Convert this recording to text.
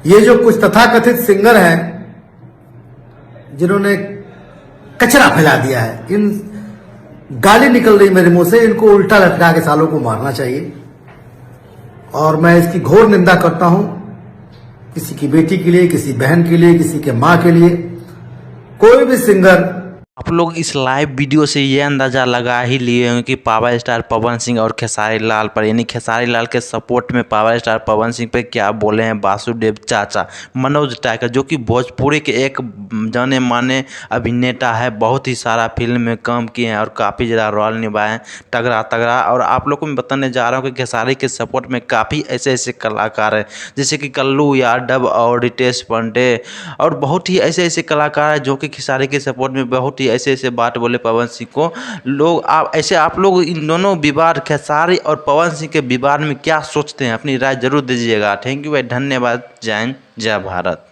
ये जो कुछ तथाकथित सिंगर हैं जिन्होंने कचरा फैला दिया है, इन गाली निकल रही मेरे मुंह से, इनको उल्टा लटका के सालों को मारना चाहिए। और मैं इसकी घोर निंदा करता हूं, किसी की बेटी के लिए, किसी बहन के लिए, किसी के मां के लिए, कोई भी सिंगर। आप लोग इस लाइव वीडियो से ये अंदाज़ा लगा ही लिए होंगे कि पावर स्टार पवन सिंह और खेसारी लाल पर, यानी खेसारी लाल के सपोर्ट में पावर स्टार पवन सिंह पे क्या बोले हैं वासुदेव चाचा मनोज टाइगर, जो कि भोजपुरी के एक जाने माने अभिनेता है। बहुत ही सारा फिल्म में काम किए हैं और काफ़ी ज़्यादा रोल निभाए हैं, तगड़ा तगड़ा। और आप लोग को मैं बताने जा रहा हूँ कि खेसारी के सपोर्ट में काफ़ी ऐसे ऐसे कलाकार हैं, जैसे कि कल्लू यादव और रितेश पांडे, और बहुत ही ऐसे ऐसे कलाकार हैं जो कि खेसारी के सपोर्ट में बहुत ही ऐसे ऐसे बात बोले पवन सिंह को। लोग आप लोग इन दोनों विवाद, खेसारी और पवन सिंह के विवाद में क्या सोचते हैं, अपनी राय जरूर दीजिएगा। थैंक यू भाई, धन्यवाद। जय हिंद, जय भारत।